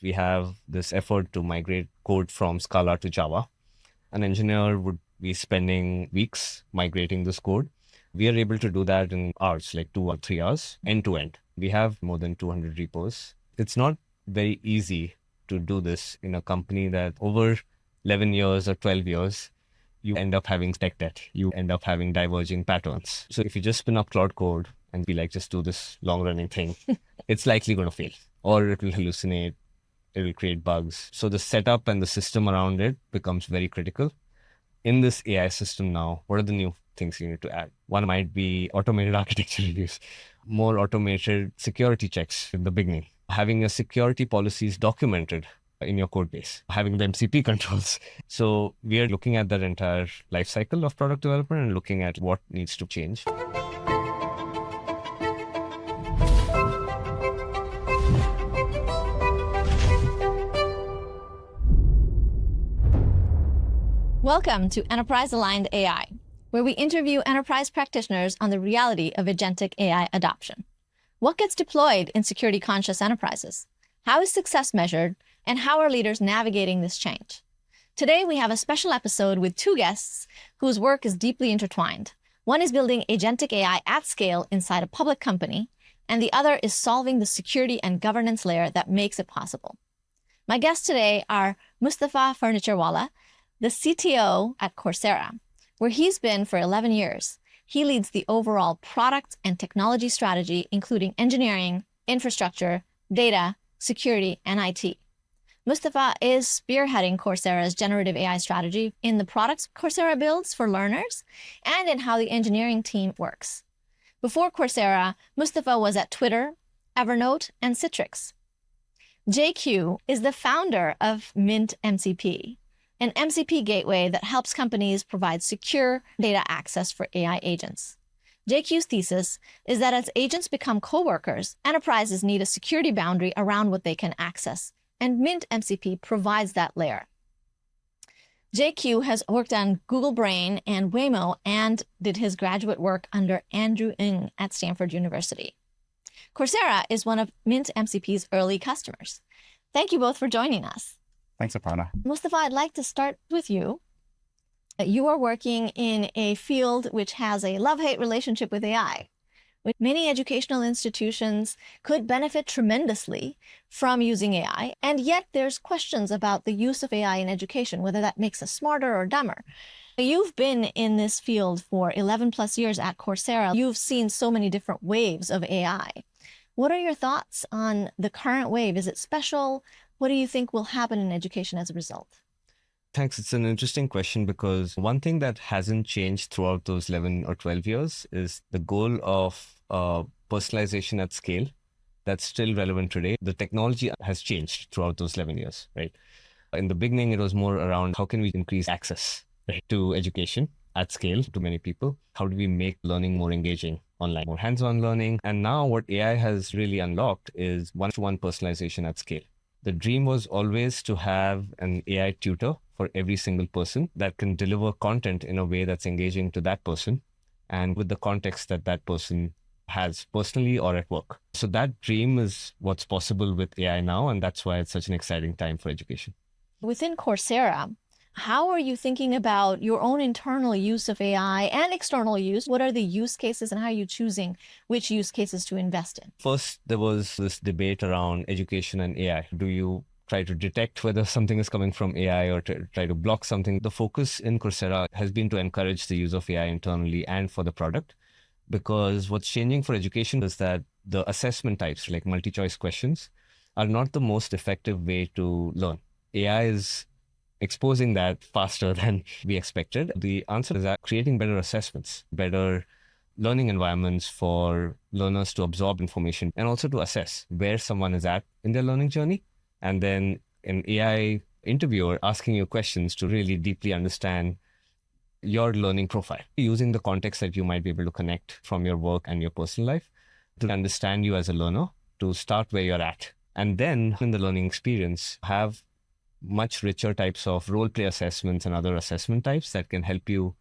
We have this effort to migrate code from Scala to Java. An engineer would be spending weeks migrating this code. We are able to do that in hours, like 2 or 3 hours, end to end. We have more than 200 repos. It's not very easy to do this in a company that over 11 years or 12 years, you end up having tech debt. You end up having diverging patterns. So if you just spin up Claude code and be like, just do this long running thing, it's likely going to fail, or it will hallucinate. It will create bugs. So the setup and the system around it becomes very critical. In this AI system now, what are the new things you need to add? One might be automated architecture reviews, more automated security checks in the beginning, having your security policies documented in your code base, having the MCP controls. So we are looking at that entire life cycle of product development and looking at what needs to change. Welcome to Enterprise Aligned AI, where we interview enterprise practitioners on the reality of agentic AI adoption. What gets deployed in security-conscious enterprises? How is success measured? And how are leaders navigating this change? Today, we have a special episode with two guests whose work is deeply intertwined. One is building agentic AI at scale inside a public company, and the other is solving the security and governance layer that makes it possible. My guests today are Mustafa Furniturewala, the CTO at Coursera, where he's been for 11 years. He leads the overall product and technology strategy, including engineering, infrastructure, data, security, and IT. Mustafa is spearheading Coursera's generative AI strategy in the products Coursera builds for learners and in how the engineering team works. Before Coursera, Mustafa was at Twitter, Evernote, and Citrix. JQ is the founder of Mint MCP, an MCP gateway that helps companies provide secure data access for AI agents. JQ's thesis is that as agents become coworkers, enterprises need a security boundary around what they can access, and Mint MCP provides that layer. JQ has worked on Google Brain and Waymo and did his graduate work under Andrew Ng at Stanford University. Coursera is one of Mint MCP's early customers. Thank you both for joining us. Thanks, Aparna. Mustafa, I'd like to start with you. You are working in a field which has a love-hate relationship with AI. Many educational institutions could benefit tremendously from using AI, and yet there's questions about the use of AI in education, whether that makes us smarter or dumber. You've been in this field for 11 plus years at Coursera. You've seen so many different waves of AI. What are your thoughts on the current wave? Is it special? What do you think will happen in education as a result? Thanks. It's an interesting question because one thing that hasn't changed throughout those 11 or 12 years is the goal of personalization at scale. That's still relevant today. The technology has changed throughout those 11 years, right? In the beginning, it was more around how can we increase access, right, to education at scale to many people? How do we make learning more engaging online, more hands-on learning? And now what AI has really unlocked is one-to-one personalization at scale. The dream was always to have an AI tutor for every single person that can deliver content in a way that's engaging to that person and with the context that that person has personally or at work. So that dream is what's possible with AI now, and that's why it's such an exciting time for education. Within Coursera, how are you thinking about your own internal use of AI and external use? What are the use cases and how are you choosing which use cases to invest in? First, there was this debate around education and AI. Do you try to detect whether something is coming from AI or try to block something? The focus in Coursera has been to encourage the use of AI internally and for the product, because what's changing for education is that the assessment types, like multi-choice questions, are not the most effective way to learn. AI is exposing that faster than we expected. The answer is that creating better assessments, better learning environments for learners to absorb information and also to assess where someone is at in their learning journey. And then an AI interviewer asking you questions to really deeply understand your learning profile, using the context that you might be able to connect from your work and your personal life to understand you as a learner, to start where you're at. And then in the learning experience, have much richer types of role play assessments and other assessment types that can help you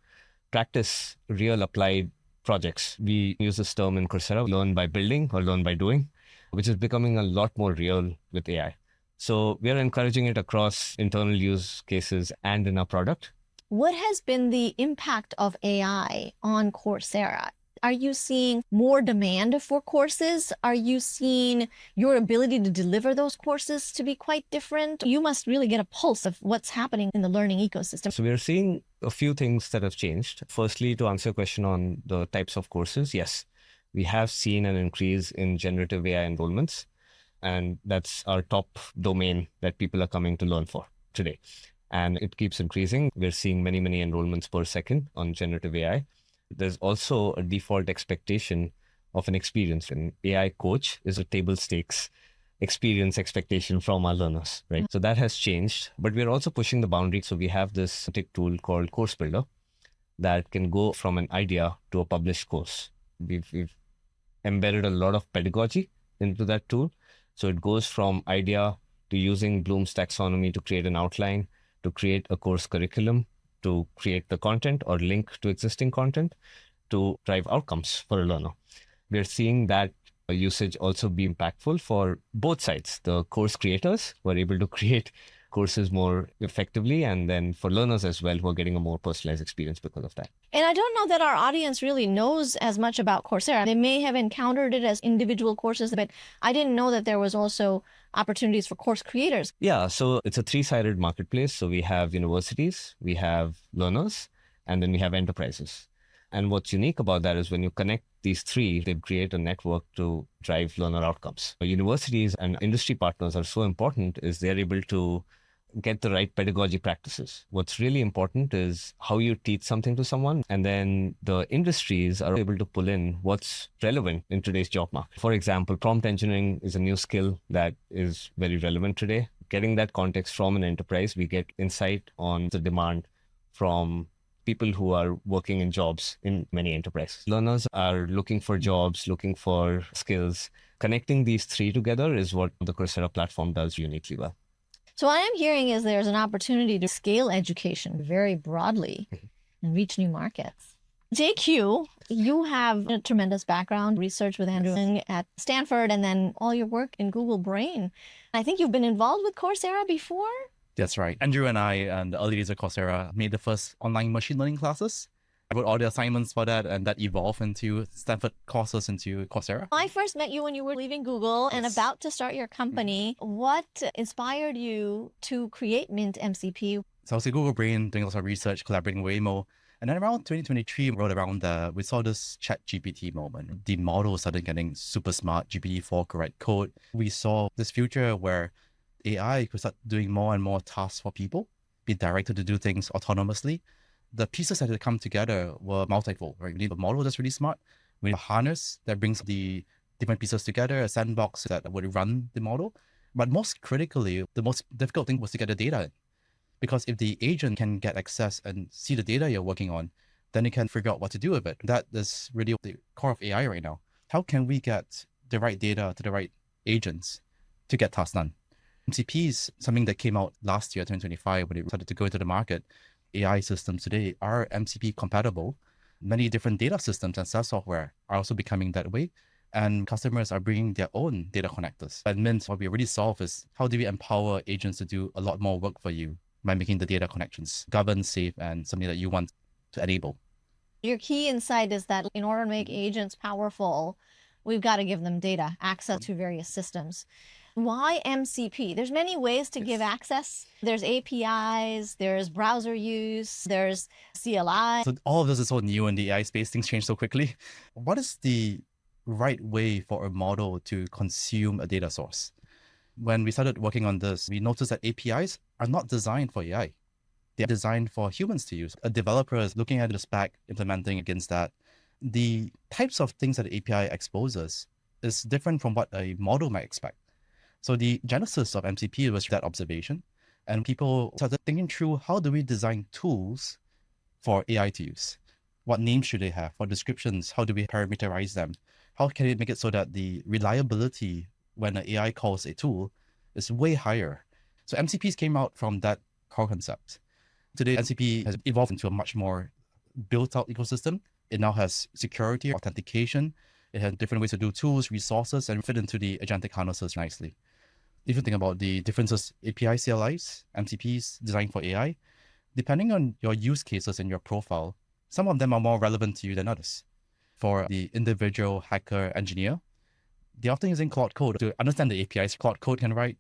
practice real applied projects. We use this term in Coursera, learn by building or learn by doing, which is becoming a lot more real with AI. So we are encouraging it across internal use cases and in our product. What has been the impact of AI on Coursera? Are you seeing more demand for courses? Are you seeing your ability to deliver those courses to be quite different? You must really get a pulse of what's happening in the learning ecosystem. So we're seeing a few things that have changed. Firstly, to answer your question on the types of courses, yes, we have seen an increase in generative AI enrollments, and that's our top domain that people are coming to learn for today. And it keeps increasing. We're seeing many, many enrollments per second on generative AI. There's also a default expectation of an experience. An AI coach is a table stakes experience expectation from our learners, right? So that has changed, but we're also pushing the boundary. So we have this tick tool called Course Builder that can go from an idea to a published course. We've embedded a lot of pedagogy into that tool. So it goes from idea to using Bloom's taxonomy to create an outline, to create a course curriculum, to create the content or link to existing content, to drive outcomes for a learner. We're seeing that usage also be impactful for both sides. The course creators who are able to create courses more effectively, and then for learners as well, who are getting a more personalized experience because of that. And I don't know that our audience really knows as much about Coursera. They may have encountered it as individual courses, but I didn't know that there was also opportunities for course creators. Yeah, so it's a three-sided marketplace. So we have universities, we have learners, and then we have enterprises. And what's unique about that is when you connect these three, they create a network to drive learner outcomes. Universities and industry partners are so important is they're able to get the right pedagogy practices. What's really important is how you teach something to someone, and then the industries are able to pull in what's relevant in today's job market. For example, prompt engineering is a new skill that is very relevant today. Getting that context from an enterprise, we get insight on the demand from people who are working in jobs in many enterprises. Learners are looking for jobs, looking for skills. Connecting these three together is what the Coursera platform does uniquely well. So what I'm hearing is there's an opportunity to scale education very broadly and reach new markets. JQ, you have a tremendous background, research with Andrew Ng at Stanford, and then all your work in Google Brain. I think you've been involved with Coursera before? That's right. Andrew and I, and the early days of Coursera, made the first online machine learning classes. I wrote all the assignments for that, and that evolved into Stanford courses into Coursera. I first met you when you were leaving Google and about to start your company. What inspired you to create Mint MCP? So I was at Google Brain doing lots of research, collaborating with Waymo. And then around 2023, we saw this ChatGPT moment. The model started getting super smart, GPT-4 could write code. We saw this future where AI could start doing more and more tasks for people, be directed to do things autonomously. The pieces that had come together were multifold, right? We need a model that's really smart. We need a harness that brings the different pieces together, a sandbox that would run the model. But most critically, the most difficult thing was to get the data in. Because if the agent can get access and see the data you're working on, then it can figure out what to do with it. That is really the core of AI right now. How can we get the right data to the right agents to get tasks done? MCPs, something that came out last year, 2025, when it started to go into the market. AI systems today are MCP compatible. Many different data systems and SaaS software are also becoming that way. And customers are bringing their own data connectors. At Mint, what we already solve is how do we empower agents to do a lot more work for you by making the data connections governed, safe, and something that you want to enable. Your key insight is that in order to make agents powerful, we've got to give them data, access to various systems. Why MCP? There's many ways to give access. There's APIs, there's browser use, there's CLI. So all of this is so new in the AI space. Things change so quickly. What is the right way for a model to consume a data source? When we started working on this, we noticed that APIs are not designed for AI. They're designed for humans to use. A developer is looking at the spec, implementing against that. The types of things that the API exposes is different from what a model might expect. So the genesis of MCP was that observation, and people started thinking through how do we design tools for AI to use? What names should they have? What descriptions? How do we parameterize them? How can we make it so that the reliability when an AI calls a tool is way higher? So MCPs came out from that core concept. Today, MCP has evolved into a much more built-out ecosystem. It now has security, authentication. It has different ways to do tools, resources, and fit into the agentic harnesses nicely. If you think about the differences, API CLIs, MCPs designed for AI, depending on your use cases and your profile, some of them are more relevant to you than others. For the individual hacker engineer, they're often using Claude Code to understand the APIs. Claude Code can write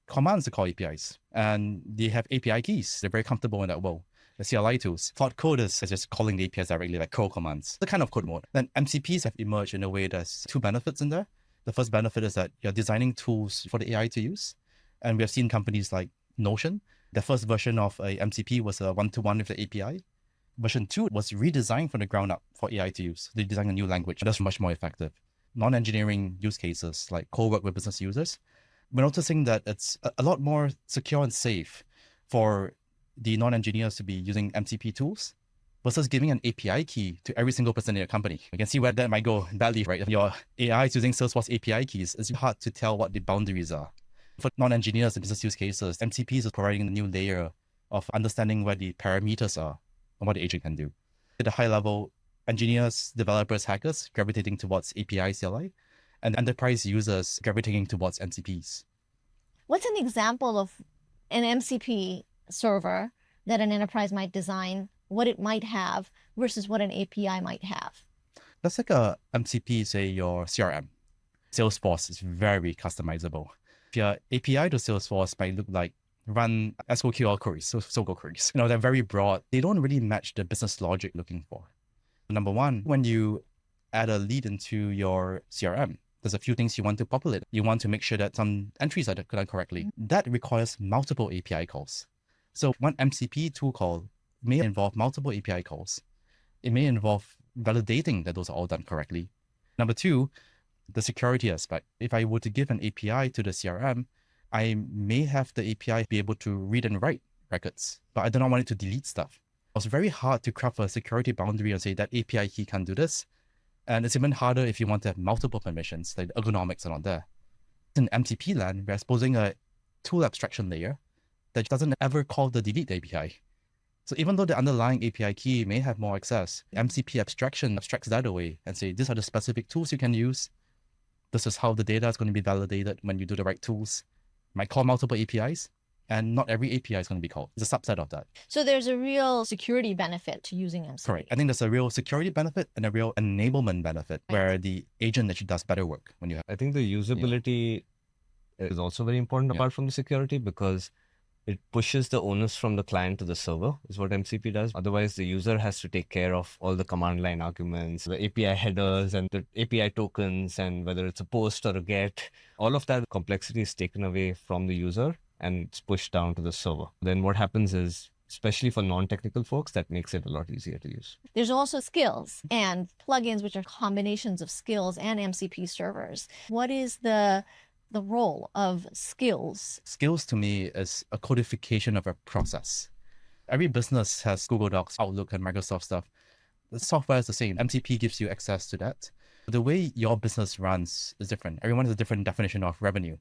commands to call APIs, and they have API keys. They're very comfortable in that world. The CLI tools. Claude Code is just calling the APIs directly, like curl commands, the kind of code mode. Then MCPs have emerged in a way there's two benefits in there. The first benefit is that you're designing tools for the AI to use. And we have seen companies like Notion. The first version of a MCP was a one-to-one with the API. Version 2 was redesigned from the ground up for AI to use. They designed a new language that's much more effective. Non-engineering use cases like Cowork with business users, we're noticing that it's a lot more secure and safe for the non-engineers to be using MCP tools versus giving an API key to every single person in your company. You can see where that might go badly, right? If your AI is using Salesforce API keys, it's hard to tell what the boundaries are. For non-engineers and business use cases, MCPs is providing a new layer of understanding where the parameters are and what the agent can do. At a high level, engineers, developers, hackers gravitating towards API CLI, and enterprise users gravitating towards MCPs. What's an example of an MCP server that an enterprise might design, what it might have versus what an API might have? Let's take a MCP, say your CRM. Salesforce is very customizable. If your API to Salesforce might look like run SOQL queries, SOQL queries. They're very broad. They don't really match the business logic looking for. Number one, when you add a lead into your CRM, there's a few things you want to populate. You want to make sure that some entries are done correctly. That requires multiple API calls. So one MCP tool call may involve multiple API calls. It may involve validating that those are all done correctly. Number two, the security aspect. If I were to give an API to the CRM, I may have the API be able to read and write records, but I do not want it to delete stuff. It's very hard to craft a security boundary and say that API key can't do this. And it's even harder if you want to have multiple permissions, like the ergonomics are not there. In MCP land, we're exposing a tool abstraction layer that doesn't ever call the delete API. So even though the underlying API key may have more access, MCP abstraction abstracts that away and say, these are the specific tools you can use. This is how the data is going to be validated when you do the right tools. Might call multiple APIs, and not every API is going to be called. It's a subset of that. So there's a real security benefit to using MCP. Correct. I think there's a real security benefit and a real enablement benefit where the agent actually does better work when you have. I think the usability is also very important apart from the security, because it pushes the onus from the client to the server, is what MCP does. Otherwise, the user has to take care of all the command line arguments, the API headers and the API tokens, and whether it's a post or a get. All of that complexity is taken away from the user and it's pushed down to the server. Then what happens is, especially for non-technical folks, that makes it a lot easier to use. There's also skills and plugins, which are combinations of skills and MCP servers. What is the role of skills? Skills to me is a codification of a process. Every business has Google Docs, Outlook, and Microsoft stuff. The software is the same. MCP gives you access to that. The way your business runs is different. Everyone has a different definition of revenue.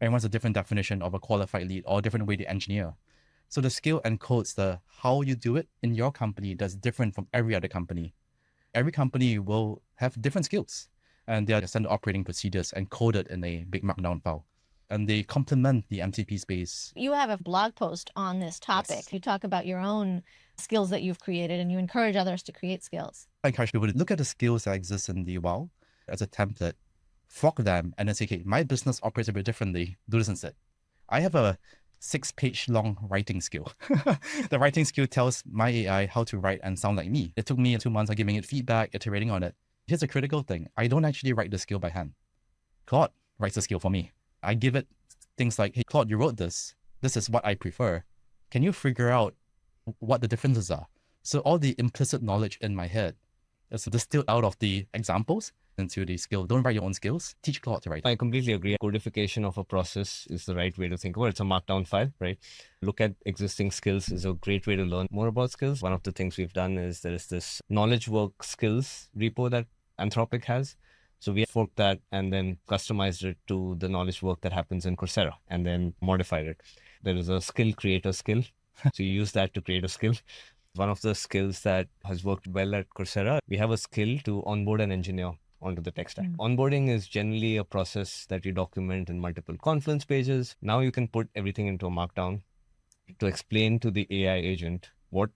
Everyone has a different definition of a qualified lead or a different way to engineer. So the skill encodes the how you do it in your company that's different from every other company. Every company will have different skills, and they are standard operating procedures encoded in a big Markdown file. And they complement the MCP space. You have a blog post on this topic. Yes. You talk about your own skills that you've created, and you encourage others to create skills. I encourage people to look at the skills that exist in the wild as a template, fork them, and then say, okay, my business operates a bit differently. Do this instead. I have a 6-page long writing skill. The writing skill tells my AI how to write and sound like me. It took me 2 months of giving it feedback, iterating on it. Here's a critical thing. I don't actually write the skill by hand. Claude writes the skill for me. I give it things like, hey, Claude, you wrote this. This is what I prefer. Can you figure out what the differences are? So all the implicit knowledge in my head is distilled out of the examples into the skill. Don't write your own skills. Teach Claude to write. I completely agree. Codification of a process is the right way to think about it. It's a Markdown file, right? Look at existing skills is a great way to learn more about skills. One of the things we've done is there is this knowledge work skills repo that Anthropic has. So we forked that and then customized it to the knowledge work that happens in Coursera and then modified it. There is a skill creator skill. So you use that to create a skill. One of the skills that has worked well at Coursera, we have a skill to onboard an engineer onto the tech stack. Onboarding is generally a process that you document in multiple Confluence pages. Now you can put everything into a Markdown to explain to the AI agent what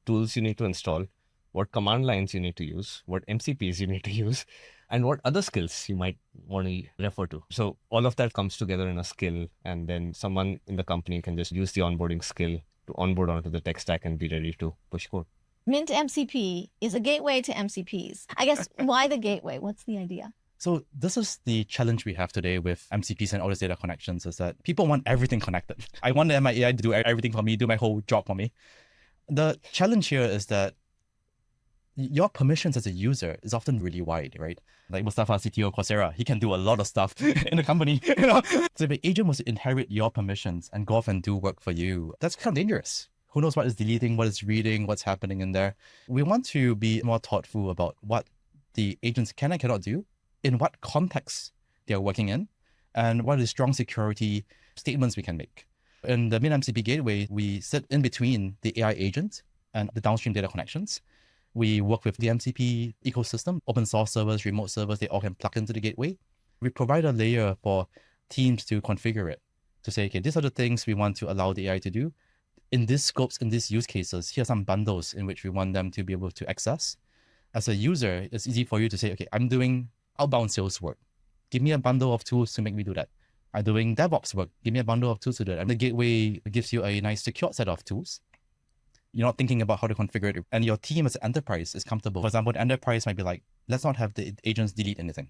tools you need to install, what command lines you need to use, what MCPs you need to use, and what other skills you might want to refer to. So all of that comes together in a skill, and then someone in the company can just use the onboarding skill to onboard onto the tech stack and be ready to push code. Mint MCP is a gateway to MCPs. I guess, why the gateway? What's the idea? So this is the challenge we have today with MCPs and all these data connections, is that people want everything connected. I want my AI to do everything for me, do my whole job for me. The challenge here is that your permissions as a user is often really wide, right? Like Mustafa, CTO, Coursera, he can do a lot of stuff in the company. So if an agent was to inherit your permissions and go off and do work for you, that's kind of dangerous. Who knows what is deleting, what is reading, what's happening in there. We want to be more thoughtful about what the agents can and cannot do, in what context they're working in, and what is strong security statements we can make. In the Mint MCP Gateway, we sit in between the AI agent and the downstream data connections. We work with the MCP ecosystem, open source servers, remote servers, they all can plug into the gateway. We provide a layer for teams to configure it, to say, okay, these are the things we want to allow the AI to do. In these scopes, in these use cases, here are some bundles in which we want them to be able to access. As a user, it's easy for you to say, okay, I'm doing outbound sales work. Give me a bundle of tools to make me do that. I'm doing DevOps work. Give me a bundle of tools to do that. And the gateway gives you a nice secure set of tools. You're not thinking about how to configure it. And your team as an enterprise is comfortable. For example, the enterprise might be like, let's not have the agents delete anything.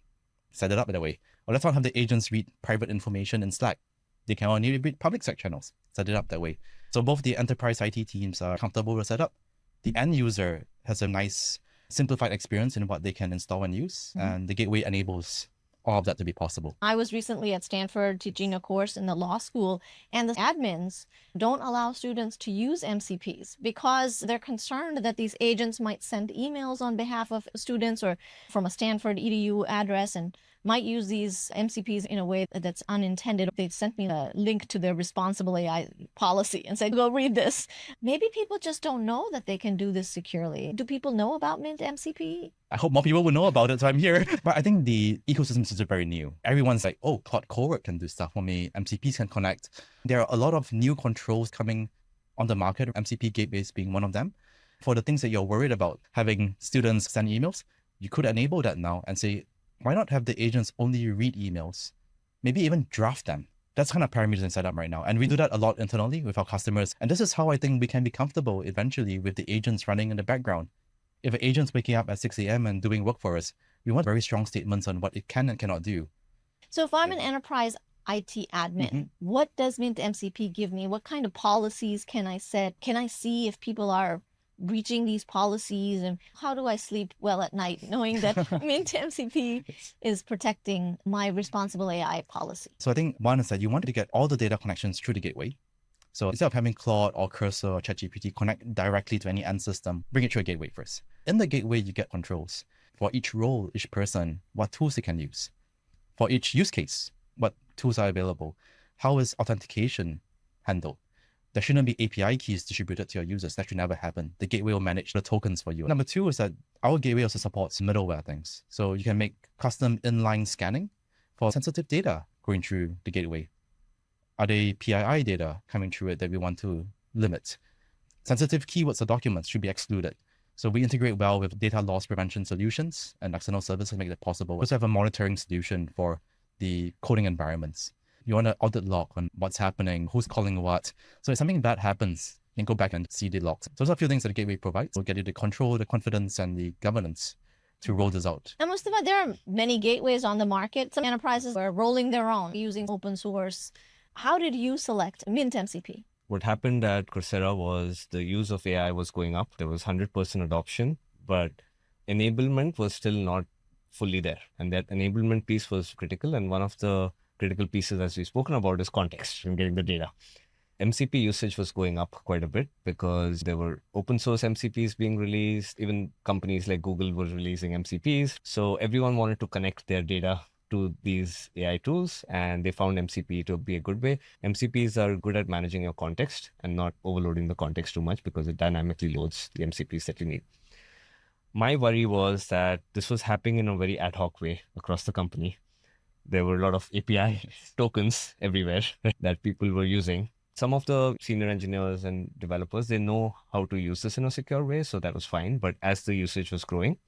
Set it up that way. Or let's not have the agents read private information in Slack. They can only read public Slack channels. Set it up that way. So both the enterprise IT teams are comfortable with setup. The end user has a nice simplified experience in what they can install and use. And the gateway enables all of that to be possible. I was recently at Stanford teaching a course in the law school, and the admins don't allow students to use MCPs because they're concerned that these agents might send emails on behalf of students or from a Stanford EDU address and might use these MCPs in a way that's unintended. They sent me a link to their responsible AI policy and said, go read this. Maybe people just don't know that they can do this securely. Do people know about Mint MCP? I hope more people will know about it, so I'm here. But I think the ecosystem is very new. Everyone's like, oh, Claude Cowork can do stuff for me. MCPs can connect. There are a lot of new controls coming on the market, MCP gateways being one of them. For the things that you're worried about, having students send emails, you could enable that now and say, why not have the agents only read emails? Maybe even draft them. That's kind of parameters and setup right now. And we do that a lot internally with our customers. And this is how I think we can be comfortable eventually with the agents running in the background. If an agent's waking up at 6 a.m. and doing work for us, we want very strong statements on what it can and cannot do. So if I'm an enterprise IT admin, what does Mint MCP give me? What kind of policies can I set? Can I see if people are breaching these policies, and how do I sleep well at night knowing that Mint MCP is protecting my responsible AI policy? So I think one is that you want to get all the data connections through the gateway. So instead of having Claude or Cursor or ChatGPT connect directly to any end system, bring it through a gateway first. In the gateway, you get controls. For each role, each person, what tools they can use. For each use case, what tools are available. How is authentication handled? There shouldn't be API keys distributed to your users. That should never happen. The gateway will manage the tokens for you. Number two is that our gateway also supports middleware things. So you can make custom inline scanning for sensitive data going through the gateway. Are there PII data coming through it that we want to limit? Sensitive keywords or documents should be excluded. So we integrate well with data loss prevention solutions and external services to make that possible. We also have a monitoring solution for the coding environments. You want to audit log on what's happening, who's calling what. So if something bad happens, you can go back and see the logs. So those are a few things that the gateway provides. We'll get you the control, the confidence, and the governance to roll this out. And Mustafa, there are many gateways on the market. Some enterprises are rolling their own using open source. How did you select Mint MCP? What happened at Coursera was the use of AI was going up. There was 100% adoption, but enablement was still not fully there. And that enablement piece was critical. And one of the critical pieces, as we've spoken about, is context and getting the data. MCP usage was going up quite a bit because there were open source MCPs being released. Even companies like Google were releasing MCPs. So everyone wanted to connect their data to these AI tools, and they found MCP to be a good way. MCPs are good at managing your context and not overloading the context too much because it dynamically loads the MCPs that you need. My worry was that this was happening in a very ad hoc way across the company. There were a lot of API tokens everywhere that people were using. Some of the senior engineers and developers, they know how to use this in a secure way, so that was fine. But as the usage was growing,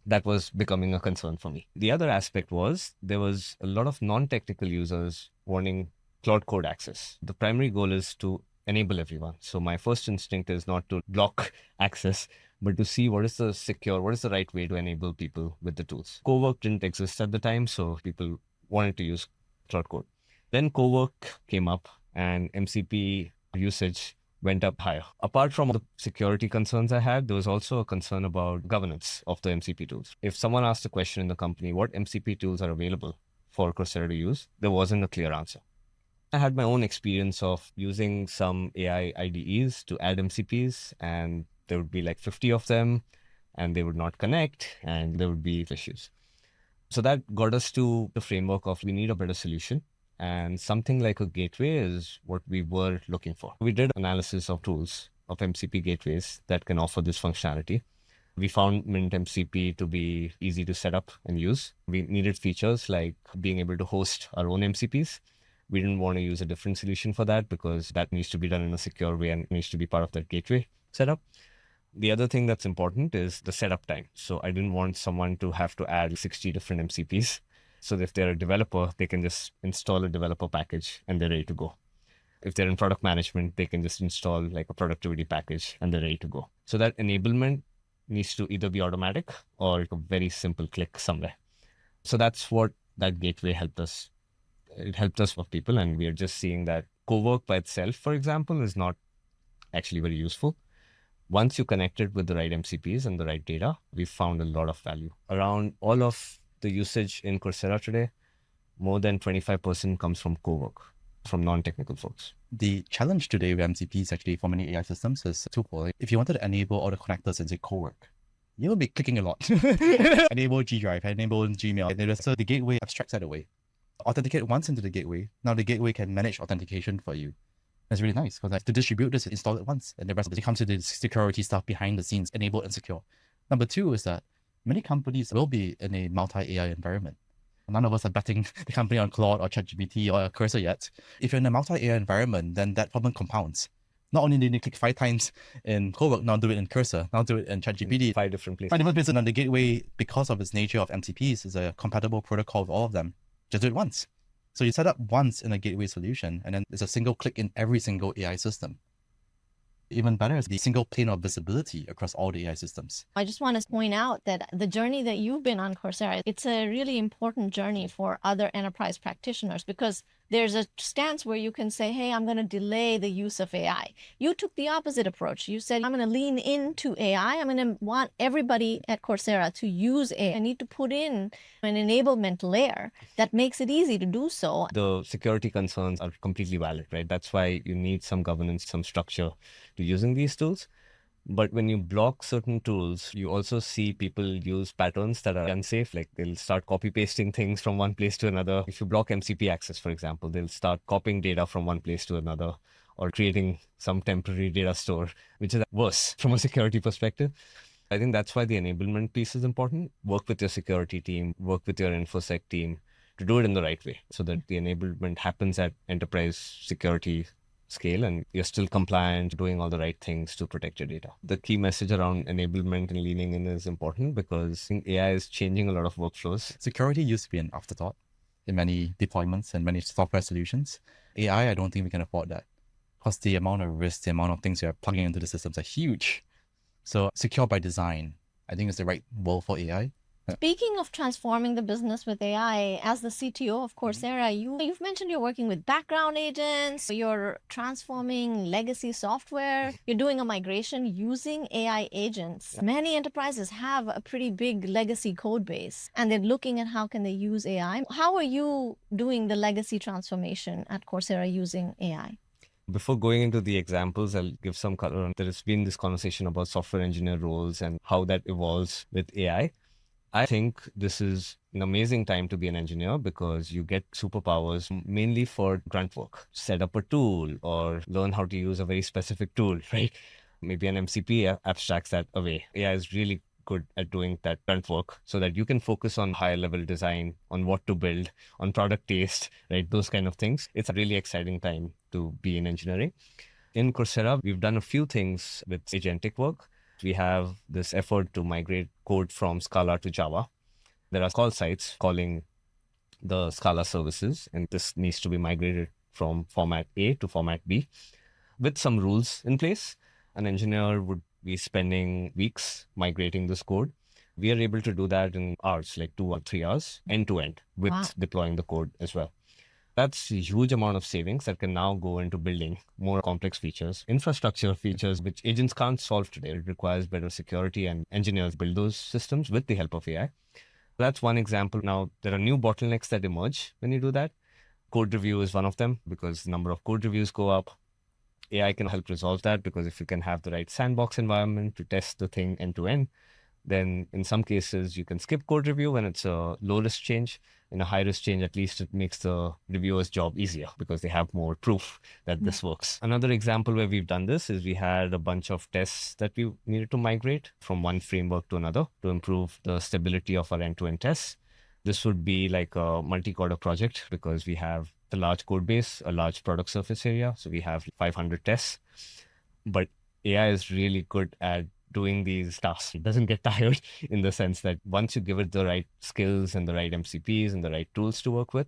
that was becoming a concern for me. The other aspect was there was a lot of non-technical users wanting Claude code access. The primary goal is to enable everyone. So my first instinct is not to block access, but to see what is the right way to enable people with the tools. Cowork didn't exist at the time, so people wanted to use Claude code. Then Cowork came up and MCP usage went up higher. Apart from the security concerns I had, there was also a concern about governance of the MCP tools. If someone asked a question in the company, what MCP tools are available for Coursera to use, there wasn't a clear answer. I had my own experience of using some AI IDEs to add MCPs, and there would be like 50 of them, and they would not connect, and there would be issues. So that got us to the framework of we need a better solution. And something like a gateway is what we were looking for. We did analysis of tools of MCP gateways that can offer this functionality. We found Mint MCP to be easy to set up and use. We needed features like being able to host our own MCPs. We didn't want to use a different solution for that because that needs to be done in a secure way and needs to be part of that gateway setup. The other thing that's important is the setup time. So I didn't want someone to have to add 60 different MCPs. So if they're a developer, they can just install a developer package and they're ready to go. If they're in product management, they can just install like a productivity package and they're ready to go. So that enablement needs to either be automatic or a very simple click somewhere. So that's what that gateway helped us. It helped us for people, and we are just seeing that Cowork by itself, for example, is not actually very useful. Once you connect it with the right MCPs and the right data, we found a lot of value. Around all of the usage in Coursera today, more than 25% comes from Cowork, from non-technical folks. The challenge today with MCPs actually for many AI systems is twofold. If you wanted to enable all the connectors into Cowork, you will be clicking a lot. Enable G Drive, enable Gmail. So the gateway abstracts that away. Authenticate once into the gateway. Now the gateway can manage authentication for you. That's really nice because to distribute this, install it once, and the rest of it comes to the security stuff behind the scenes, enabled and secure. Number two is that many companies will be in a multi-AI environment. None of us are betting the company on Claude or ChatGPT or Cursor yet. If you're in a multi-AI environment, then that problem compounds. Not only did you click 5 times in Cowork, now do it in Cursor, now do it in ChatGPT. 5 different places. 5 different places. And the gateway, because of its nature of MCPs, is a compatible protocol with all of them. Just do it once. So you set up once in a gateway solution, and then there's a single click in every single AI system. Even better is the single pane of visibility across all the AI systems. I just want to point out that the journey that you've been on Coursera, it's a really important journey for other enterprise practitioners because there's a stance where you can say, hey, I'm going to delay the use of AI. You took the opposite approach. You said, I'm going to lean into AI. I'm going to want everybody at Coursera to use AI. I need to put in an enablement layer that makes it easy to do so. The security concerns are completely valid, right? That's why you need some governance, some structure to using these tools. But when you block certain tools, you also see people use patterns that are unsafe. Like they'll start copy pasting things from one place to another. If you block MCP access, for example, they'll start copying data from one place to another or creating some temporary data store, which is worse from a security perspective. I think that's why the enablement piece is important. Work with your security team, work with your InfoSec team to do it in the right way so that the enablement happens at enterprise security scale and you're still compliant, doing all the right things to protect your data. The key message around enablement and leaning in is important because AI is changing a lot of workflows. Security used to be an afterthought in many deployments and many software solutions. AI, I don't think we can afford that because the amount of risk, the amount of things you're plugging into the systems are huge. So secure by design, I think is the right role for AI. Speaking of transforming the business with AI, as the CTO of Coursera, you've mentioned you're working with background agents, you're transforming legacy software, you're doing a migration using AI agents. Many enterprises have a pretty big legacy code base, and they're looking at how can they use AI. How are you doing the legacy transformation at Coursera using AI? Before going into the examples, I'll give some color on. There has been this conversation about software engineer roles and how that evolves with AI. I think this is an amazing time to be an engineer because you get superpowers mainly for grunt work. Set up a tool or learn how to use a very specific tool, right? Maybe an MCP abstracts that away. AI is really good at doing that grunt work so that you can focus on higher level design, on what to build, on product taste, right? Those kind of things. It's a really exciting time to be in engineering. In Coursera, we've done a few things with agentic work. We have this effort to migrate code from Scala to Java. There are call sites calling the Scala services, and this needs to be migrated from format A to format B with some rules in place. An engineer would be spending weeks migrating this code. We are able to do that in hours, like 2 or 3 hours, end to end, with deploying the code as well. That's a huge amount of savings that can now go into building more complex features, infrastructure features, which agents can't solve today. It requires better security, and engineers build those systems with the help of AI. That's one example. Now, there are new bottlenecks that emerge when you do that. Code review is one of them because the number of code reviews go up. AI can help resolve that because if you can have the right sandbox environment to test the thing end to end, then in some cases you can skip code review when it's a low risk change. In a high risk change, at least it makes the reviewer's job easier because they have more proof that this works. Another example where we've done this is we had a bunch of tests that we needed to migrate from one framework to another to improve the stability of our end-to-end tests. This would be like a multi-quarter project because we have the large code base, a large product surface area. So we have 500 tests, but AI is really good at doing these tasks. It doesn't get tired in the sense that once you give it the right skills and the right MCPs and the right tools to work with,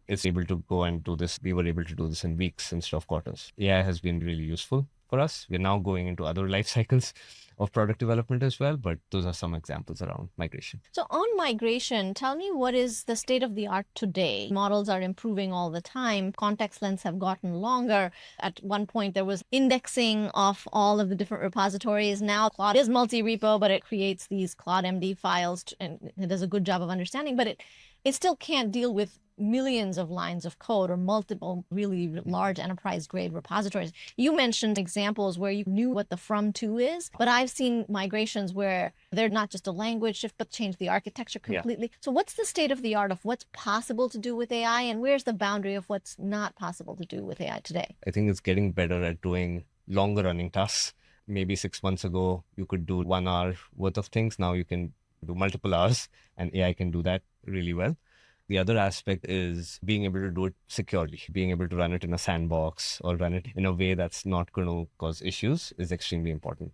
it's able to go and do this. We were able to do this in weeks instead of quarters. AI has been really useful for us. We're now going into other life cycles of product development as well, but those are some examples around migration. So on migration, tell me what is the state of the art today? Models are improving all the time. Context lengths have gotten longer. At one point, there was indexing of all of the different repositories. Now Claude is multi-repo, but it creates these Claude MD files, and it does a good job of understanding, but it still can't deal with millions of lines of code or multiple really large enterprise grade repositories. You mentioned examples where you knew what the from to is, but I've seen migrations where they're not just a language shift, but change the architecture completely. Yeah. So what's the state of the art of what's possible to do with AI, and where's the boundary of what's not possible to do with AI today? I think it's getting better at doing longer running tasks. Maybe 6 months ago, you could do 1 hour worth of things. Now you can do multiple hours, and AI can do that really well. The other aspect is being able to do it securely. Being able to run it in a sandbox or run it in a way that's not going to cause issues is extremely important.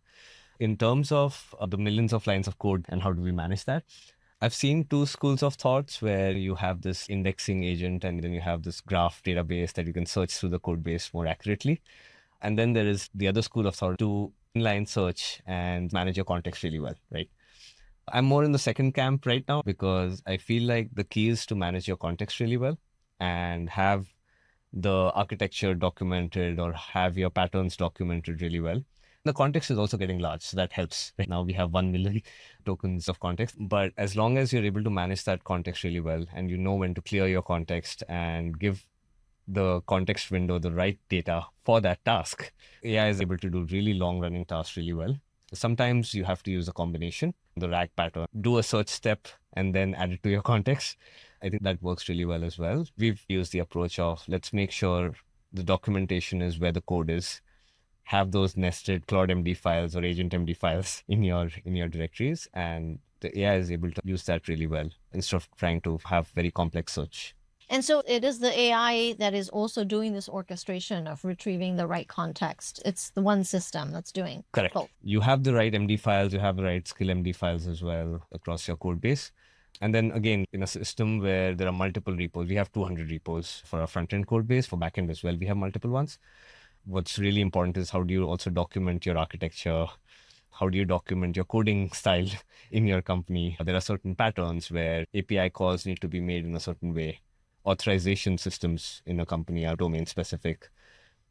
In terms of the millions of lines of code and how do we manage that, I've seen two schools of thoughts where you have this indexing agent and then you have this graph database that you can search through the code base more accurately. And then there is the other school of thought to inline search and manage your context really well, right? I'm more in the second camp right now because I feel like the key is to manage your context really well and have the architecture documented or have your patterns documented really well. The context is also getting large, so that helps. Right now we have 1 million tokens of context, but as long as you're able to manage that context really well and you know when to clear your context and give the context window the right data for that task, AI is able to do really long running tasks really well. Sometimes you have to use a combination, the RAG pattern, do a search step and then add it to your context. I think that works really well as well. We've used the approach of let's make sure the documentation is where the code is. Have those nested Claude MD files or Agent MD files in your directories, and the AI is able to use that really well instead of trying to have very complex search. And so it is the AI that is also doing this orchestration of retrieving the right context. It's the one system that's doing Correct. both. You have the right MD files, you have the right skill MD files as well across your code base. And then again, in a system where there are multiple repos, we have 200 repos for our front-end code base. For backend as well, we have multiple ones. What's really important is how do you also document your architecture? How do you document your coding style in your company? There are certain patterns where API calls need to be made in a certain way. Authorization systems in a company are domain specific.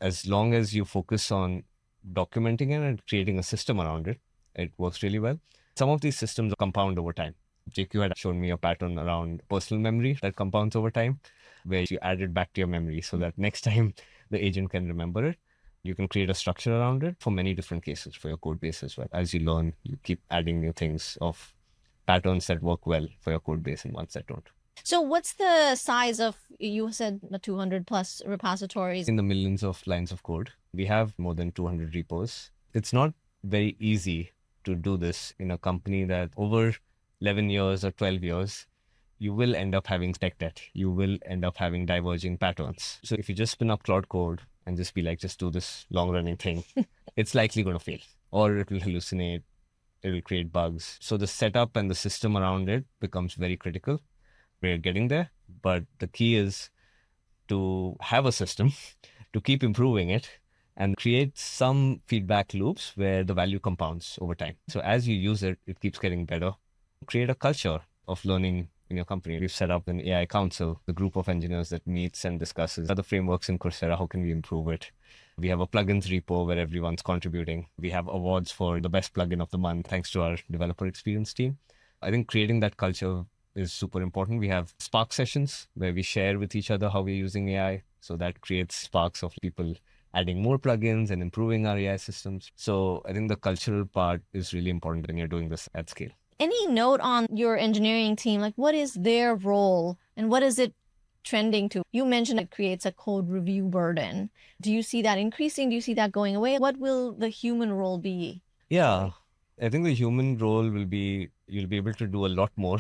As long as you focus on documenting it and creating a system around it, it works really well. Some of these systems compound over time. JQ had shown me a pattern around personal memory that compounds over time, where you add it back to your memory so that next time the agent can remember it. You can create a structure around it for many different cases for your code base as well. As you learn, you keep adding new things of patterns that work well for your code base and ones that don't. So what's the size of, you said the 200 plus repositories? In the millions of lines of code. We have more than 200 repos. It's not very easy to do this in a company that over 11 years or 12 years, you will end up having tech debt. You will end up having diverging patterns. So if you just spin up Claude Code and just be like, just do this long running thing, it's likely going to fail, or it will hallucinate, it will create bugs. So the setup and the system around it becomes very critical. We're getting there, but the key is to have a system, to keep improving it, and create some feedback loops where the value compounds over time. So as you use it, it keeps getting better. Create a culture of learning in your company. We've set up an AI council, the group of engineers that meets and discusses other frameworks in Coursera. How can we improve it? We have a plugins repo where everyone's contributing. We have awards for the best plugin of the month, thanks to our developer experience team. I think creating that culture is super important. We have Spark sessions where we share with each other how we're using AI. So that creates sparks of people adding more plugins and improving our AI systems. So I think the cultural part is really important when you're doing this at scale. Any note on your engineering team? Like, what is their role and what is it trending to? You mentioned it creates a code review burden. Do you see that increasing? Do you see that going away? What will the human role be? Yeah, I think the human role will be, you'll be able to do a lot more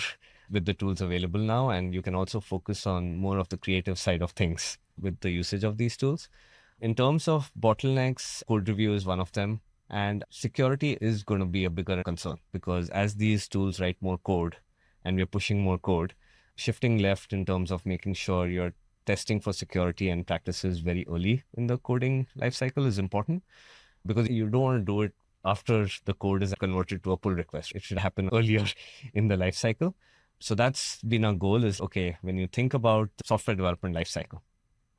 with the tools available now. And you can also focus on more of the creative side of things with the usage of these tools. In terms of bottlenecks, code review is one of them. And security is going to be a bigger concern because as these tools write more code and we're pushing more code, shifting left in terms of making sure you're testing for security and practices very early in the coding lifecycle is important because you don't want to do it after the code is converted to a pull request. It should happen earlier in the lifecycle. So that's been our goal is, okay, when you think about the software development lifecycle,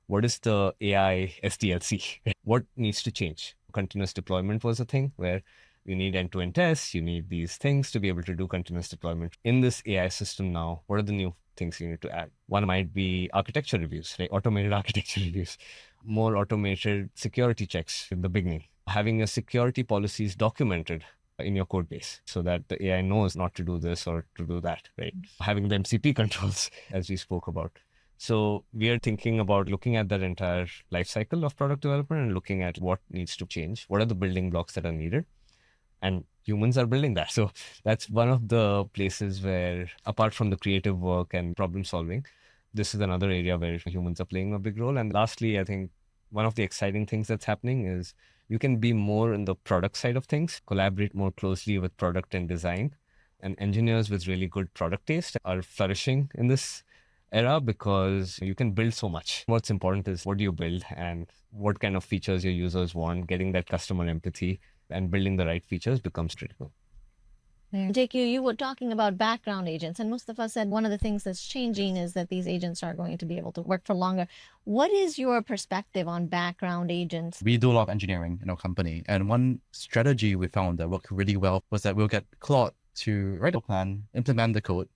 what is the AI SDLC? What needs to change? Continuous deployment was a thing where you need end-to-end tests, you need these things to be able to do continuous deployment. In this AI system now, what are the new things you need to add? One might be architecture reviews, right? Automated architecture reviews, more automated security checks in the beginning, having your security policies documented in your code base so that the AI knows not to do this or to do that, right? Having the MCP controls, as we spoke about. So we are thinking about looking at that entire life cycle of product development and looking at what needs to change. What are the building blocks that are needed? And humans are building that. So that's one of the places where, apart from the creative work and problem solving, this is another area where humans are playing a big role. And lastly, I think one of the exciting things that's happening is you can be more in the product side of things, collaborate more closely with product and design. And engineers with really good product taste are flourishing in this era because you can build so much. What's important is what do you build and what kind of features your users want. Getting that customer empathy and building the right features becomes critical. JQ, you were talking about background agents, and Mustafa said one of the things that's changing is that these agents are going to be able to work for longer. What is your perspective on background agents? We do a lot of engineering in our company, and one strategy we found that worked really well was that we'll get Claude to write a plan, implement the code,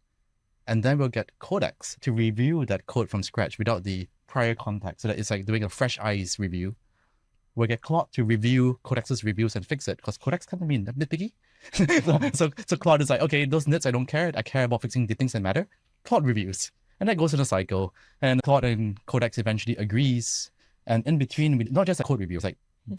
and then we'll get Codex to review that code from scratch without the prior context. So that it's like doing a fresh eyes review. We'll get Claude to review Codex's reviews and fix it because Codex kind of mean nitpicky. so Claude is like, okay, those nits I don't care. I care about fixing the things that matter. Claude reviews. And that goes in a cycle. And Claude and Codex eventually agrees. And in between, not just a code review, it's like,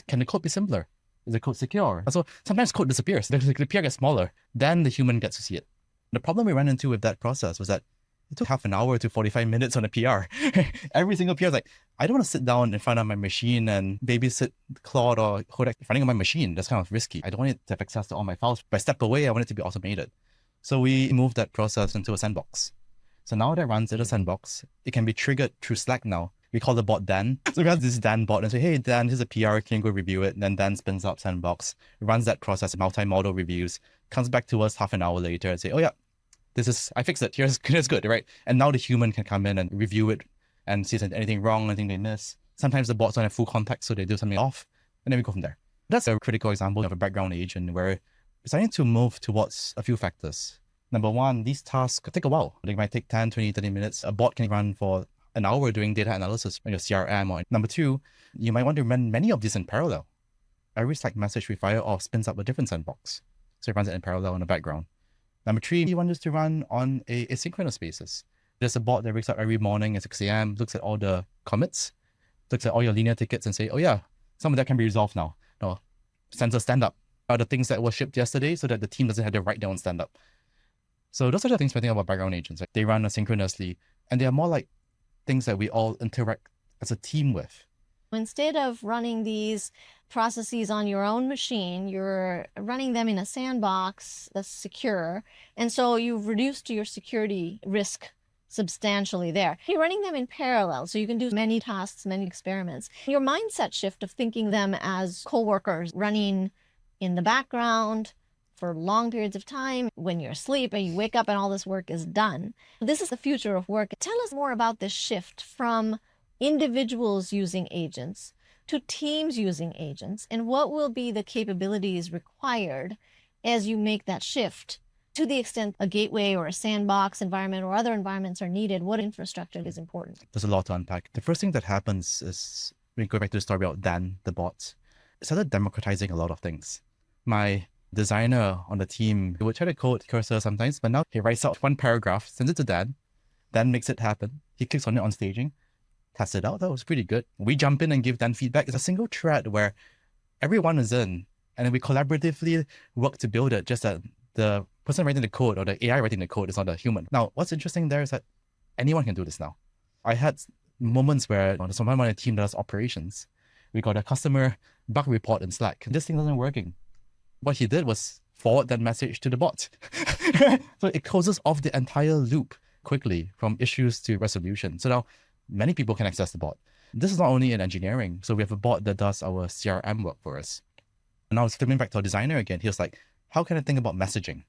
can the code be simpler? Is the code secure? So sometimes code disappears. The PR gets smaller. Then the human gets to see it. The problem we ran into with that process was that it took half an hour to 45 minutes on a PR. Every single PR is like, I don't want to sit down in front of my machine and babysit Claude or Codex running on my machine. That's kind of risky. I don't want it to have access to all my files. If I step away, I want it to be automated. So we moved that process into a sandbox. So now that runs in a sandbox, it can be triggered through Slack now. We call the bot Dan. So we have this Dan bot and say, hey, Dan, here's a PR, can you go review it? And then Dan spins up sandbox, runs that process, multi-model reviews, comes back to us half an hour later and say, oh yeah, I fixed it. Here's good, right? And now the human can come in and review it and see if there's anything wrong, anything they miss. Sometimes the bots don't have full context, so they do something off, and then we go from there. That's a critical example of a background agent where we're starting to move towards a few factors. Number one, these tasks take a while. They might take 10, 20, 30 minutes. A bot can run for an hour doing data analysis on your CRM. Or number two, you might want to run many of these in parallel. Every Slack message we fire off spins up a different sandbox. So it runs it in parallel in the background. Number three, you want this to run on a asynchronous basis. There's a bot that wakes up every morning at 6 a.m., looks at all the commits, looks at all your linear tickets and say, oh yeah, some of that can be resolved now. No, sends a stand up. are the things that were shipped yesterday so that the team doesn't have to write down stand up. So those are the things we think about background agents. Right? They run asynchronously, and they are more like things that we all interact as a team with. Instead of running these processes on your own machine, you're running them in a sandbox that's secure. And so you've reduced your security risk substantially there. You're running them in parallel, so you can do many tasks, many experiments. Your mindset shift of thinking them as coworkers running in the background for long periods of time when you're asleep and you wake up and all this work is done. This is the future of work. Tell us more about this shift from individuals using agents to teams using agents, and what will be the capabilities required as you make that shift. To the extent a gateway or a sandbox environment or other environments are needed, what infrastructure is important? There's a lot to unpack. The first thing that happens is, we go back to the story about Dan, the bot. It started democratizing a lot of things. My designer on the team would try to code Cursor sometimes, but now he writes out one paragraph, sends it to Dan. Dan makes it happen. He clicks on it on staging, tests it out. That was pretty good. We jump in and give Dan feedback. It's a single thread where everyone is in, and then we collaboratively work to build it, just that the person writing the code or the AI writing the code is not a human. Now, what's interesting there is that anyone can do this now. I had moments where someone on the team does operations. We got a customer bug report in Slack. This thing isn't working. What he did was forward that message to the bot. So it closes off the entire loop quickly from issues to resolution. So now many people can access the bot. This is not only in engineering. So we have a bot that does our CRM work for us. And I was flipping back to our designer again. He was like, how can I think about messaging?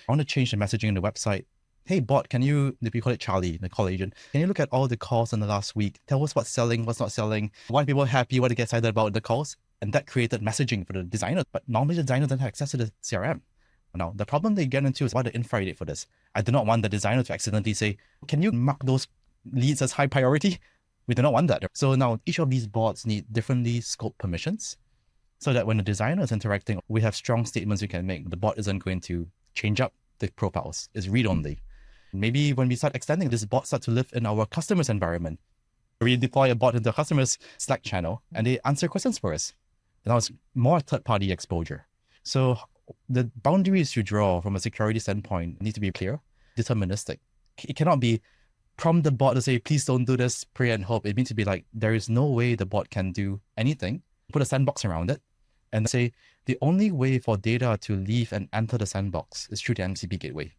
I want to change the messaging in the website. Hey, bot, can you, if we call it Charlie, the call agent, can you look at all the calls in the last week? Tell us what's selling, what's not selling, why people are happy, what they get excited about the calls. And that created messaging for the designer. But normally the designer doesn't have access to the CRM. Now, the problem they get into is what the infra rate for this. I do not want the designer to accidentally say, can you mark those leads as high priority? We do not want that. So now each of these bots need differently scoped permissions so that when the designer is interacting, we have strong statements we can make. The bot isn't going to change up the profiles. It's read-only. Maybe when we start extending this, bot start to live in our customer's environment. We deploy a bot into a customer's Slack channel and they answer questions for us. Now it's more third-party exposure. So the boundaries you draw from a security standpoint need to be clear, deterministic. It cannot be prompt the bot to say, please don't do this, pray and hope. It needs to be like, there is no way the bot can do anything. Put a sandbox around it and say, the only way for data to leave and enter the sandbox is through the MCP Gateway.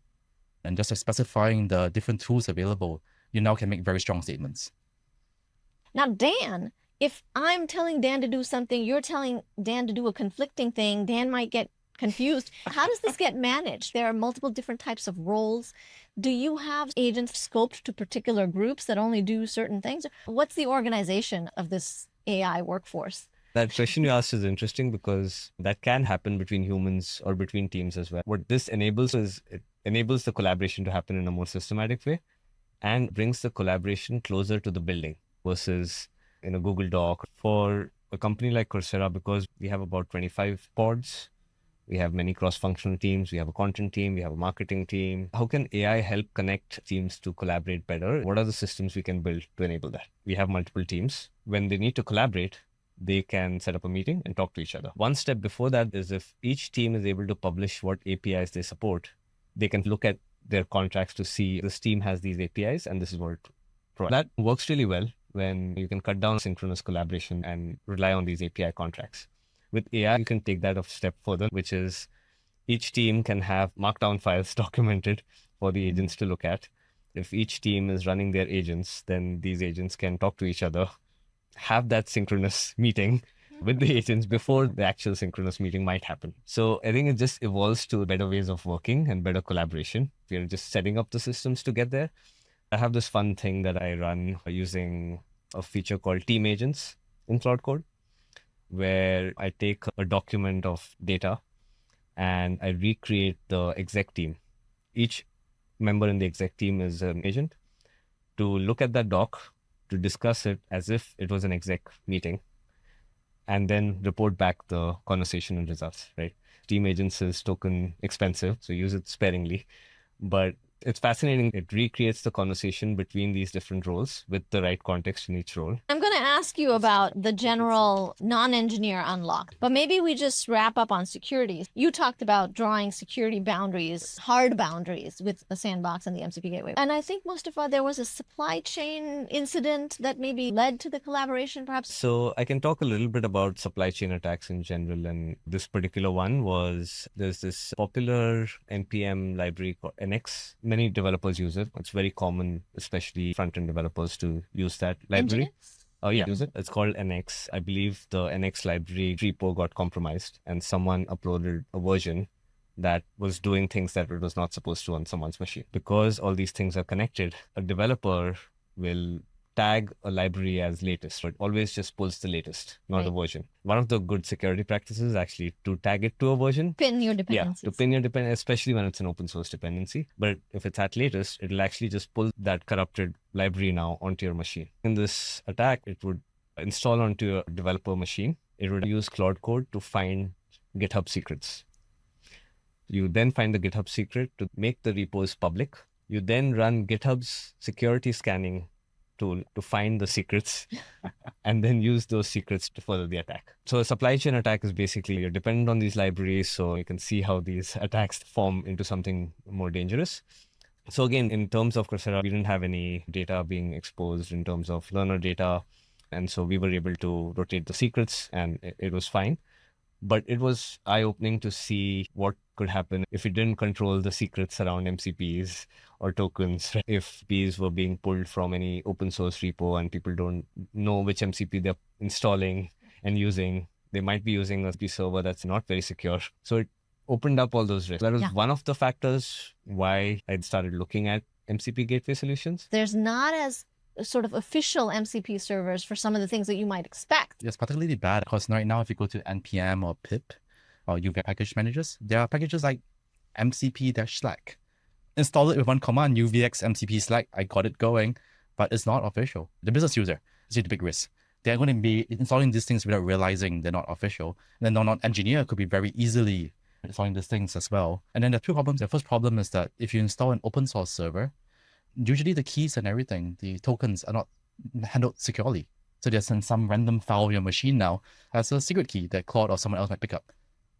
And just specifying the different tools available, you now can make very strong statements. Now, Dan, if I'm telling Dan to do something, you're telling Dan to do a conflicting thing, Dan might get confused. How does this get managed? There are multiple different types of roles. Do you have agents scoped to particular groups that only do certain things? What's the organization of this AI workforce? That question you asked is interesting because that can happen between humans or between teams as well. What this enables is it enables the collaboration to happen in a more systematic way and brings the collaboration closer to the building versus in a Google Doc. For a company like Coursera, because we have about 25 pods, we have many cross-functional teams, we have a content team, we have a marketing team. How can AI help connect teams to collaborate better? What are the systems we can build to enable that? We have multiple teams. When they need to collaborate, they can set up a meeting and talk to each other. One step before that is if each team is able to publish what APIs they support, they can look at their contracts to see this team has these APIs and this is what it provides. That works really well when you can cut down synchronous collaboration and rely on these API contracts. With AI, you can take that a step further, which is each team can have Markdown files documented for the agents to look at. If each team is running their agents, then these agents can talk to each other, have that synchronous meeting with the agents before the actual synchronous meeting might happen. So I think it just evolves to better ways of working and better collaboration. We're just setting up the systems to get there. I have this fun thing that I run using a feature called Team Agents in Claude Code, where I take a document of data and I recreate the exec team. Each member in the exec team is an agent to look at that doc, to discuss it as if it was an exec meeting, and then report back the conversation and results, right? Team Agents is token expensive, so use it sparingly, but it's fascinating. It recreates the conversation between these different roles with the right context in each role. I'm going to ask you about the general non-engineer unlock, but maybe we just wrap up on security. You talked about drawing security boundaries, hard boundaries with the sandbox and the MCP Gateway. And I think, Mustafa, there was a supply chain incident that maybe led to the collaboration, perhaps? So I can talk a little bit about supply chain attacks in general. And this particular one was, there's this popular NPM library called NX. Many developers use it. It's very common, especially front-end developers, to use that library. Engineers? Oh, yeah, use it. It's called NX. I believe the NX library repo got compromised and someone uploaded a version that was doing things that it was not supposed to on someone's machine. Because all these things are connected, a developer will tag a library as latest. So it always just pulls the latest, not the version. One of the good security practices is actually to tag it to a version. Pin your dependencies. Yeah, to pin your dependency, especially when it's an open source dependency. But if it's at latest, it'll actually just pull that corrupted library now onto your machine. In this attack, it would install onto your developer machine. It would use Claude code to find GitHub secrets. You then find the GitHub secret to make the repos public. You then run GitHub's security scanning tool to find the secrets and then use those secrets to further the attack. So a supply chain attack is basically you're dependent on these libraries, so you can see how these attacks form into something more dangerous. So again, in terms of Coursera, we didn't have any data being exposed in terms of learner data. And so we were able to rotate the secrets and it was fine. But it was eye-opening to see what could happen if we didn't control the secrets around MCPs or tokens. If these were being pulled from any open source repo and people don't know which MCP they're installing and using, they might be using a server that's not very secure. So it opened up all those risks. That was one of the factors why I started looking at MCP Gateway solutions. There's not as sort of official MCP servers for some of the things that you might expect. It's particularly bad because right now, if you go to NPM or pip or you get package managers, there are packages like MCP-Slack. Install it with one command, UVX MCP Slack. I got it going, but it's not official. The business user is the big risk. They're going to be installing these things without realizing they're not official. And then non-engineer could be very easily installing these things as well. And then there are two problems. The first problem is that if you install an open source server, usually the keys and everything, the tokens are not handled securely. So there's some random file on your machine now has a secret key that Claude or someone else might pick up.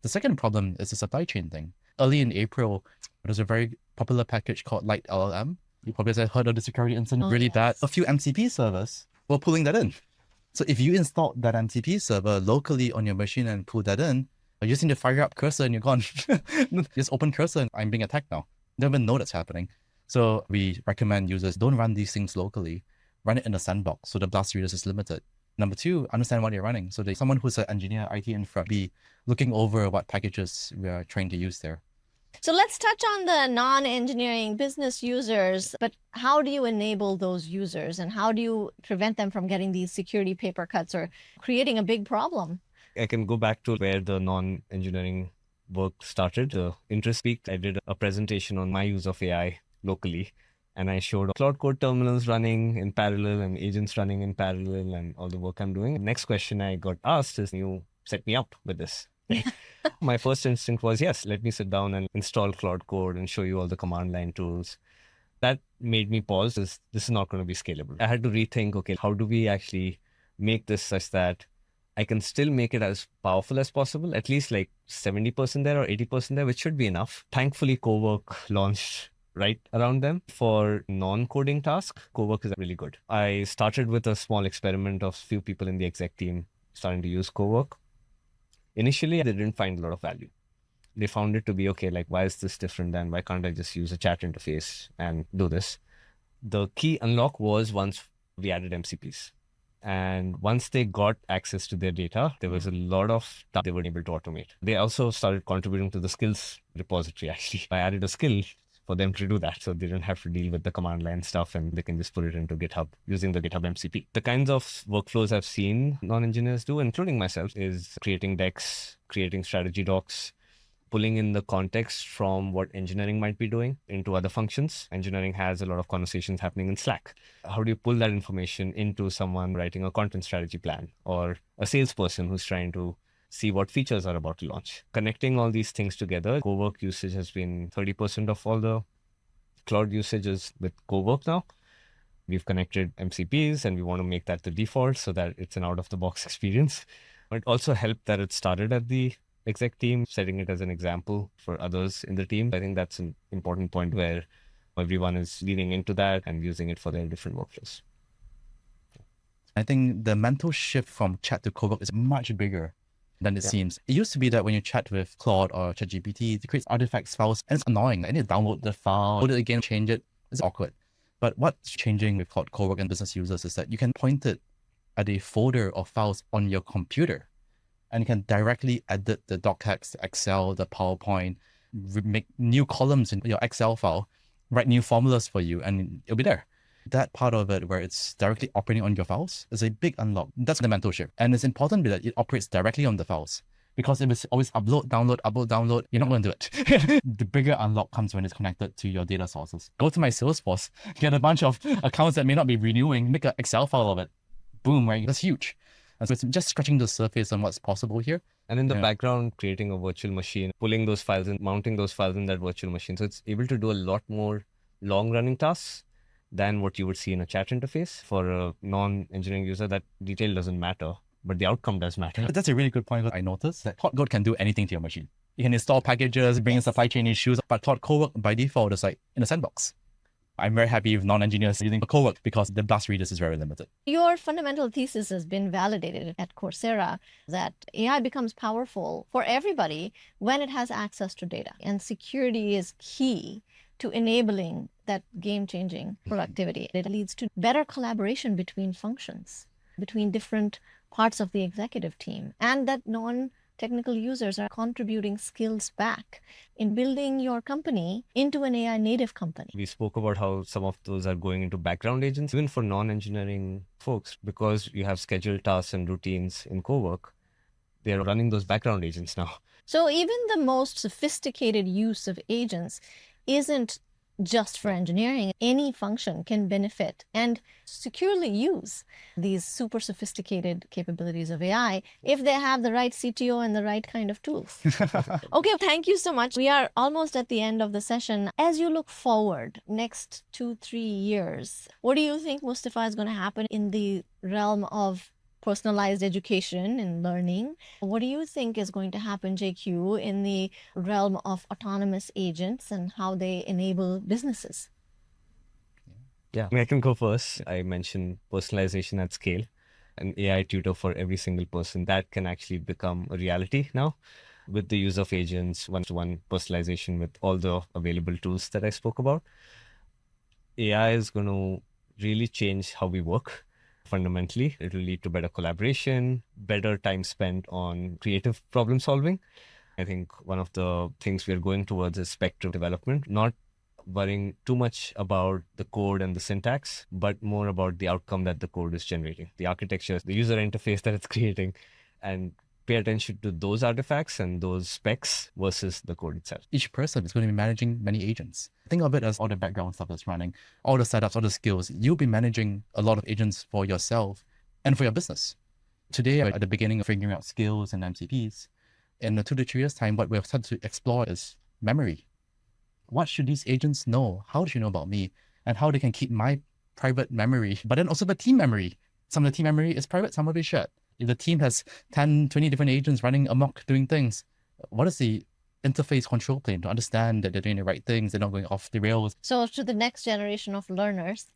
The second problem is the supply chain thing. Early in April, there's a very popular package called Light LLM. You probably have heard of the security incident, really bad. A few MCP servers were pulling that in. So if you install that MCP server locally on your machine and pull that in, you're using the fire up cursor and you're gone. Just open cursor and I'm being attacked now. They don't even know that's happening. So we recommend users don't run these things locally, run it in a sandbox so the blast radius is limited. Number two, understand what you're running. So someone who's an engineer, IT infra, be looking over what packages we are trying to use there. So let's touch on the non-engineering business users, but how do you enable those users and how do you prevent them from getting these security paper cuts or creating a big problem? I can go back to where the non-engineering work started. The interest peaked. I did a presentation on my use of AI locally, and I showed Claude Code terminals running in parallel and agents running in parallel and all the work I'm doing. The next question I got asked is, you set me up with this. My first instinct was, yes, let me sit down and install Claude Code and show you all the command line tools. That made me pause. This is not going to be scalable. I had to rethink, okay, how do we actually make this such that I can still make it as powerful as possible, at least like 70% there or 80% there, which should be enough. Thankfully, Cowork launched right around them. For non-coding tasks, Cowork is really good. I started with a small experiment of few people in the exec team starting to use Cowork. Initially, they didn't find a lot of value. They found it to be, okay, like, why is this different than why can't I just use a chat interface and do this? The key unlock was once we added MCPs. And once they got access to their data, there was a lot of stuff they were able to automate. They also started contributing to the skills repository, actually. I added a skill for them to do that, so they don't have to deal with the command line stuff and they can just put it into GitHub using the GitHub MCP. The kinds of workflows I've seen non-engineers do, including myself, is creating decks, creating strategy docs, pulling in the context from what engineering might be doing into other functions. Engineering has a lot of conversations happening in Slack. How do you pull that information into someone writing a content strategy plan or a salesperson who's trying to see what features are about to launch? Connecting all these things together, Cowork usage has been 30% of all the Claude usages with Cowork now. We've connected MCPs and we want to make that the default so that it's an out-of-the-box experience. It also helped that it started at the exec team, setting it as an example for others in the team. I think that's an important point where everyone is leaning into that and using it for their different workflows. I think the mental shift from chat to Cowork is much bigger than it seems. It used to be that when you chat with Claude or ChatGPT, it creates artifacts, files, and it's annoying. I need to download the file, load it again, change it. It's awkward. But what's changing with Claude Cowork and business users is that you can point it at a folder of files on your computer and you can directly edit the docx, the Excel, the PowerPoint, make new columns in your Excel file, write new formulas for you, and it'll be there. That part of it where it's directly operating on your files is a big unlock. That's the mental shift. And it's important that it operates directly on the files. Because if it's always upload, download, you're not going to do it. The bigger unlock comes when it's connected to your data sources. Go to my Salesforce, get a bunch of accounts that may not be renewing, make an Excel file of it. Boom, right? That's huge. And so it's just scratching the surface on what's possible here. And in the background, creating a virtual machine, pulling those files and mounting those files in that virtual machine. So it's able to do a lot more long-running tasks than what you would see in a chat interface. For a non-engineering user, that detail doesn't matter, but the outcome does matter. That's a really good point. I noticed that Claude Code can do anything to your machine. You can install packages, bring in supply chain issues, but Claude Cowork by default is like in a sandbox. I'm very happy with non-engineers using Cowork because the blast radius is very limited. Your fundamental thesis has been validated at Coursera that AI becomes powerful for everybody when it has access to data. And security is key to enabling that game-changing productivity. It leads to better collaboration between functions, between different parts of the executive team, and that non-technical users are contributing skills back in building your company into an AI native company. We spoke about how some of those are going into background agents, even for non-engineering folks, because you have scheduled tasks and routines in Cowork, they're running those background agents now. So even the most sophisticated use of agents isn't just for engineering. Any function can benefit and securely use these super sophisticated capabilities of AI if they have the right CTO and the right kind of tools. Okay, thank you so much. We are almost at the end of the session. As you look forward, next 2-3 years, what do you think, Mustafa, is going to happen in the realm of personalized education and learning? What do you think is going to happen, JQ, in the realm of autonomous agents and how they enable businesses? Yeah, I can go first. I mentioned personalization at scale, an AI tutor for every single person. That can actually become a reality now with the use of agents, one-to-one personalization with all the available tools that I spoke about. AI is going to really change how we work. Fundamentally, it will lead to better collaboration, better time spent on creative problem solving. I think one of the things we are going towards is spectrum development, not worrying too much about the code and the syntax, but more about the outcome that the code is generating, the architecture, the user interface that it's creating, and pay attention to those artifacts and those specs versus the code itself. Each person is going to be managing many agents. Think of it as all the background stuff that's running, all the setups, all the skills. You'll be managing a lot of agents for yourself and for your business. Today, at the beginning of figuring out skills and MCPs, in 2 to 3 years' time, what we've started to explore is memory. What should these agents know? How do you know about me? And how they can keep my private memory, but then also the team memory. Some of the team memory is private, some of it is shared. If the team has 10, 20 different agents running amok doing things, what is the interface control plane to understand that they're doing the right things, they're not going off the rails? So to the next generation of learners,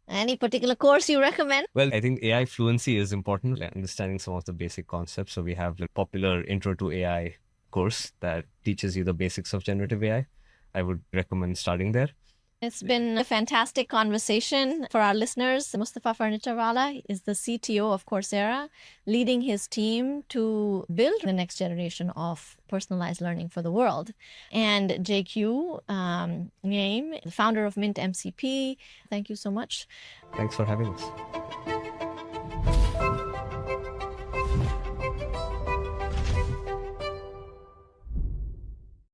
any particular course you recommend? Well, I think AI fluency is important, like understanding some of the basic concepts. So we have the popular Intro to AI course that teaches you the basics of generative AI. I would recommend starting there. It's been a fantastic conversation for our listeners. Mustafa Furniturewala is the CTO of Coursera, leading his team to build the next generation of personalized learning for the world. And JQ Ngiam, the founder of Mint MCP, thank you so much. Thanks for having us.